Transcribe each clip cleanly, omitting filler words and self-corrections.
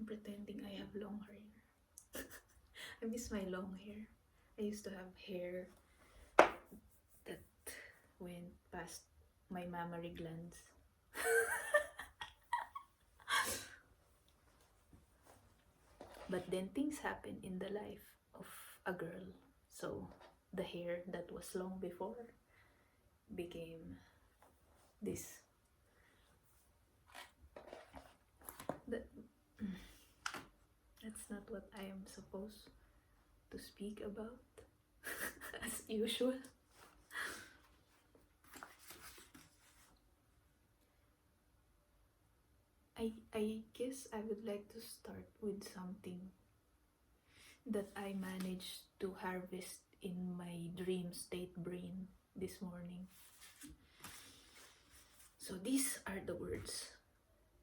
I'm pretending I have long hair. I miss my long hair. I used to have hair that went past my mammary glands. But then things happen in the life of a girl. So the hair that was long before became this. That, that's not what I am supposed to speak about as usual. I guess I would like to start with something that I managed to harvest in my dream state brain this morning. So these are the words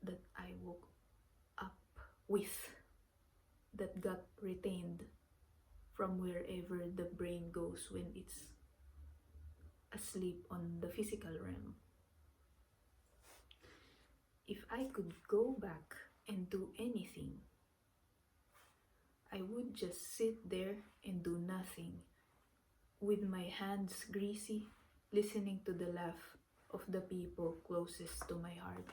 that I woke up with, that got retained from wherever the brain goes when it's asleep on the physical realm. If I could go back and do anything, I would just sit there and do nothing, with my hands greasy, listening to the laugh of the people closest to my heart.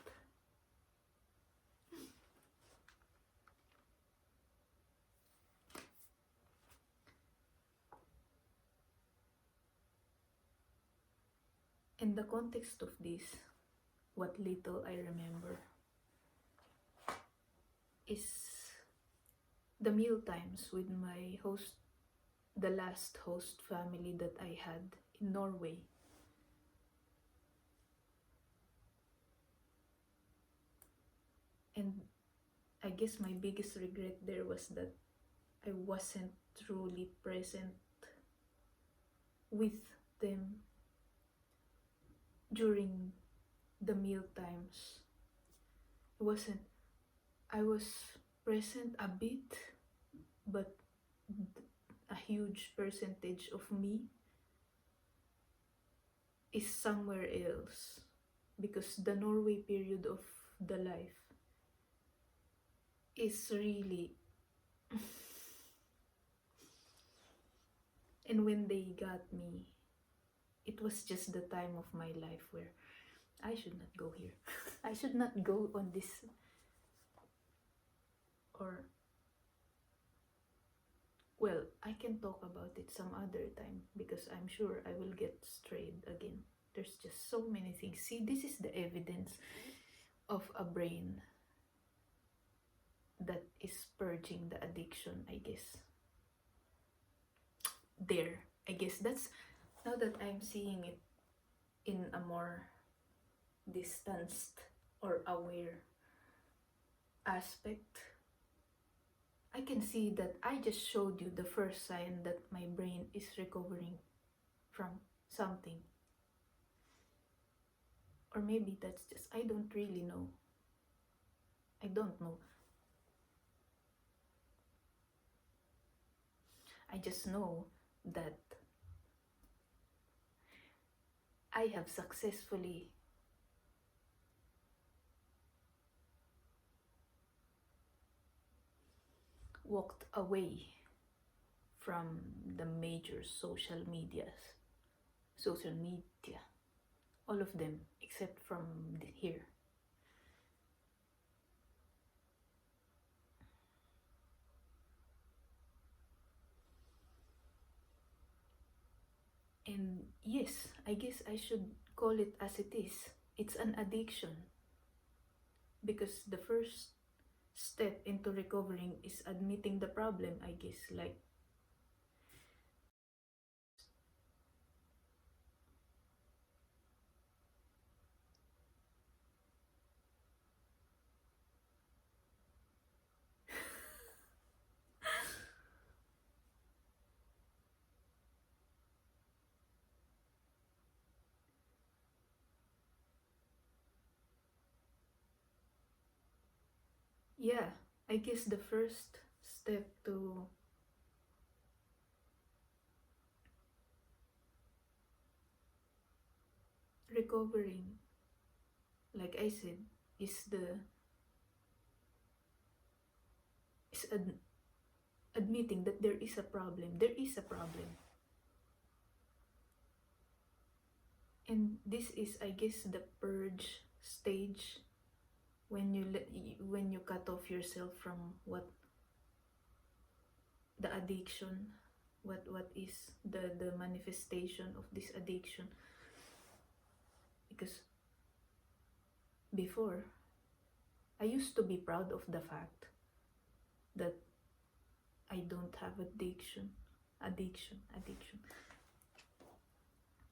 In the context of this, what little I remember is the meal times with my host, the last host family that I had in Norway. And I guess my biggest regret there was that I wasn't truly present with them during the meal times. It wasn't, I was present a bit, but a huge percentage of me is somewhere else, because the Norway period of the life is really and when they got me, it was just the time of my life where I should not go here. I should not go on this, or well, I can talk about it some other time because I'm sure I will get strayed again. There's just so many things. See, this is the evidence of a brain that is purging the addiction, I guess. There, I guess that's, now that I'm seeing it in a more distanced or aware aspect, I can see that I just showed you the first sign that my brain is recovering from something. Or maybe that's just, I don't really know. I don't know. I just know that I have successfully walked away from the major social media, all of them except from here. And yes, I guess I should call it as it is. It's an addiction, because the first step into recovering is admitting the problem, I guess. Like, yeah, I guess the first step to recovering, like I said, is the is admitting that there is a problem. There is a problem. And this is, I guess, the purge stage, when you cut off yourself from what the addiction, what is the manifestation of this addiction. Because before, I used to be proud of the fact that I don't have addiction.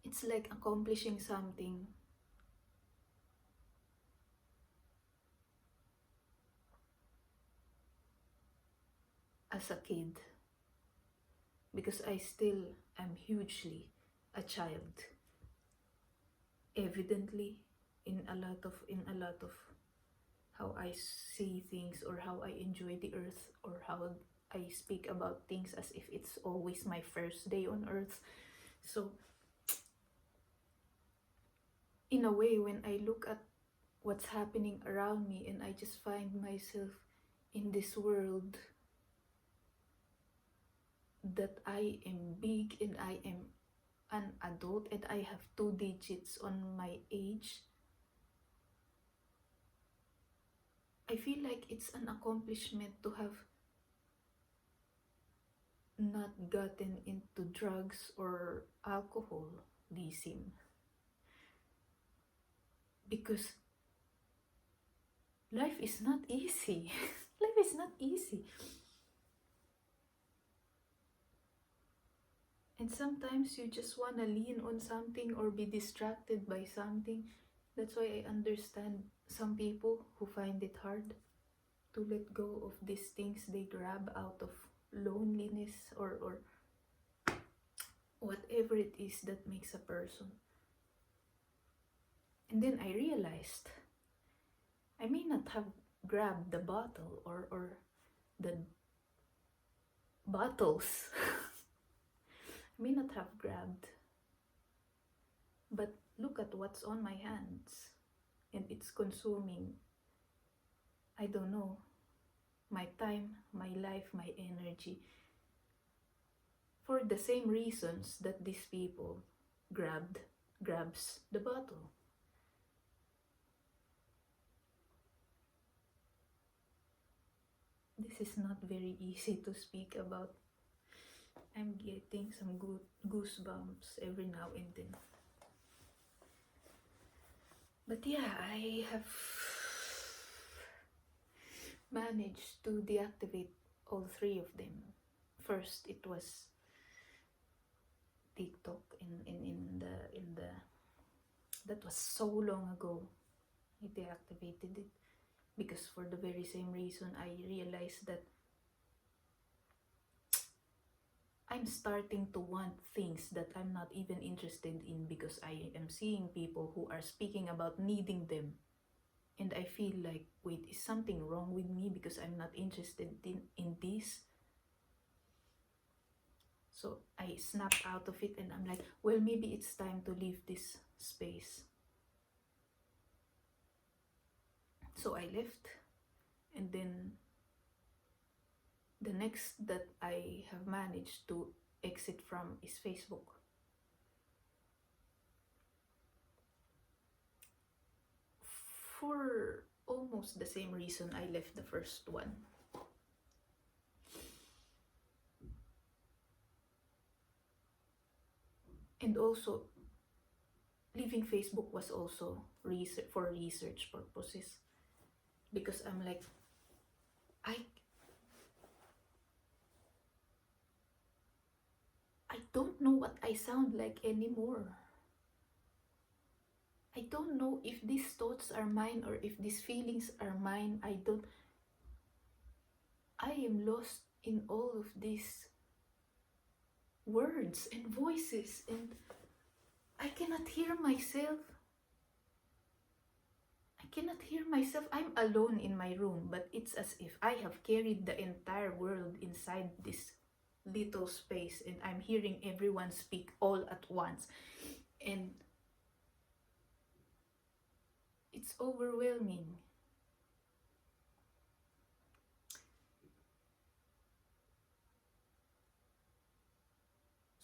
It's like accomplishing something. As a kid, because I still am hugely a child, evidently, in a lot of how I see things, or how I enjoy the earth, or how I speak about things as if it's always my first day on earth. So in a way, when I look at what's happening around me, and I just find myself in this world that I am big, and I am an adult, and I have 2 digits on my age, I feel like it's an accomplishment to have not gotten into drugs or alcoholism. Because life is not easy. Life is not easy. And sometimes you just want to lean on something or be distracted by something. That's why I understand some people who find it hard to let go of these things they grab out of loneliness, or whatever it is that makes a person. And then I realized I may not have grabbed the bottle or the bottles. I may not have grabbed, but look at what's on my hands, and it's consuming, I don't know, my time, my life, my energy, for the same reasons that these people grabs the bottle. This is not very easy to speak about. I'm getting some good goosebumps every now and then. But yeah, I have managed to deactivate all 3 of them. First, it was TikTok in the that was so long ago. I deactivated it because, for the very same reason, I realized that I'm starting to want things that I'm not even interested in, because I am seeing people who are speaking about needing them. And I feel like, wait, is something wrong with me because I'm not interested in this? So I snapped out of it, and I'm like, well, maybe it's time to leave this space. So I left, and then the next that I have managed to exit from is Facebook. For almost the same reason I left the first one. And also, leaving Facebook was also for research purposes. Because I'm like, I don't know what I sound like anymore. I don't know if these thoughts are mine or if these feelings are mine. I am lost in all of these words and voices, and I cannot hear myself. I'm alone in my room, but it's as if I have carried the entire world inside this little space, and I'm hearing everyone speak all at once. And it's overwhelming.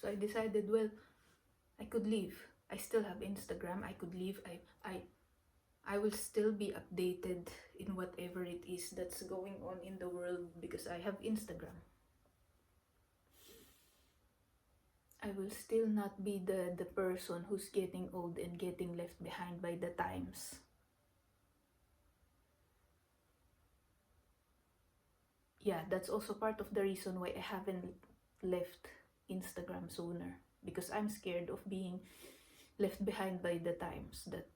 So I decided, well, I could leave. I still have Instagram. I could leave. I will still be updated in whatever it is that's going on in the world because I have Instagram. I will still not be the person who's getting old and getting left behind by the times. Yeah, that's also part of the reason why I haven't left Instagram sooner, because I'm scared of being left behind by the times. That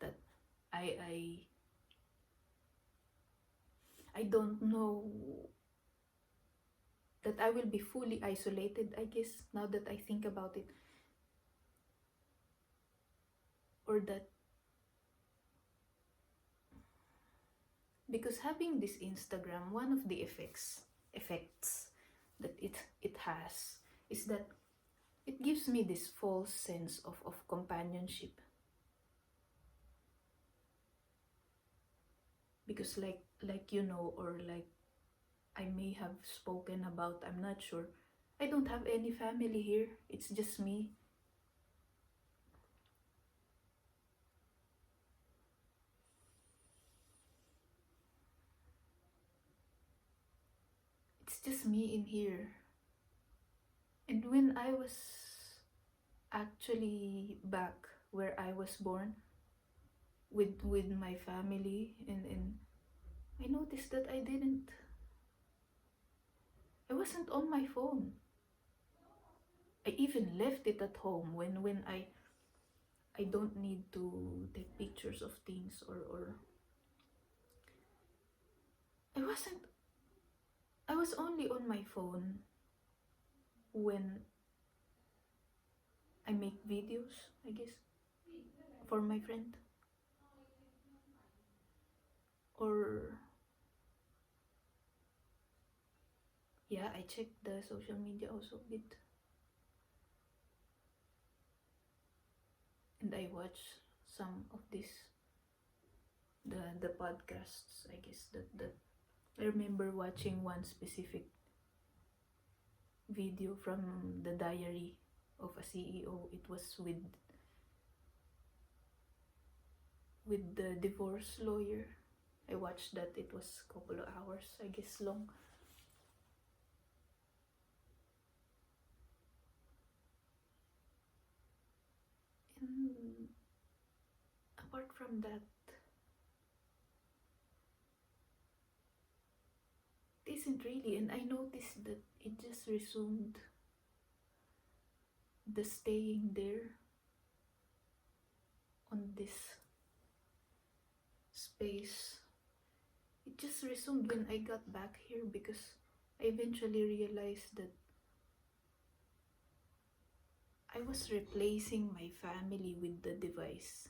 I don't know that I will be fully isolated, I guess, now that I think about it. Or that because having this Instagram, one of the effects that it has is that it gives me this false sense of companionship. Because like you know, or like I may have spoken about, I'm not sure, I don't have any family here. It's just me. It's just me in here. And when I was actually back where I was born with my family, and I noticed that I wasn't on my phone. I even left it at home when I don't need to take pictures of things, or I wasn't I was only on my phone when I make videos, I guess, for my friend. Or yeah, I check the social media also a bit. And I watch some of the podcasts, I guess, that I remember watching one specific video from the diary of a CEO. It was with the divorce lawyer. I watched that. It was a couple of hours, I guess, long. And apart from that, it isn't really. And I noticed that it just resumed the staying there on this space. It just resumed when I got back here, because I eventually realized that I was replacing my family with the device.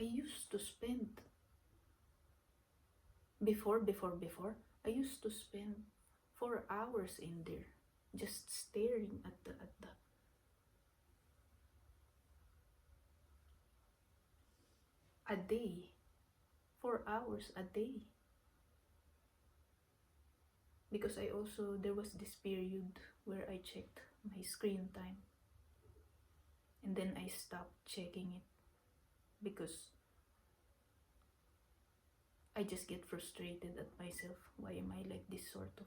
I used to spend before, I used to spend 4 hours in there, just staring at the a day, 4 hours a day. Because I also, there was this period where I checked my screen time, and then I stopped checking it because I just get frustrated at myself. Why am I like this, sort of?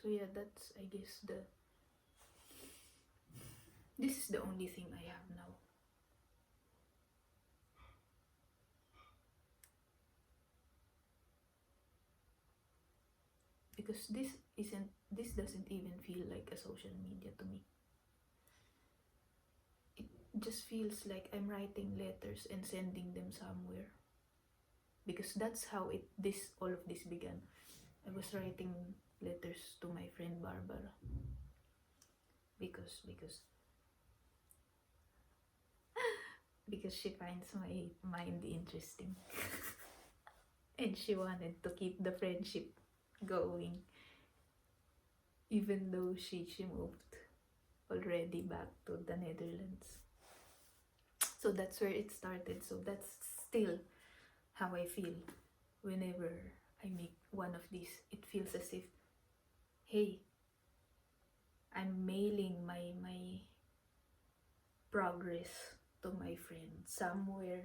So yeah, that's, I guess, this is the only thing I have now. Because this doesn't even feel like a social media to me. It just feels like I'm writing letters and sending them somewhere. Because that's how all of this began. I was writing letters to my friend Barbara because she finds my mind interesting. And she wanted to keep the friendship going even though she moved already back to the Netherlands. So that's where it started. So that's still how I feel whenever I make one of these. It feels as if, hey, I'm mailing my progress to my friend somewhere.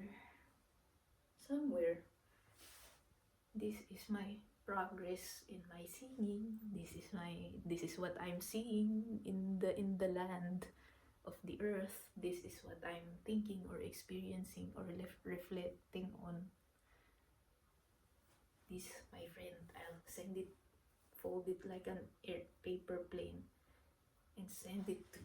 This is my progress in my singing. This is what I'm seeing in the land of the earth. This is what I'm thinking or experiencing or reflecting on. This, my friend, I'll send it, fold it like an air paper plane and send it to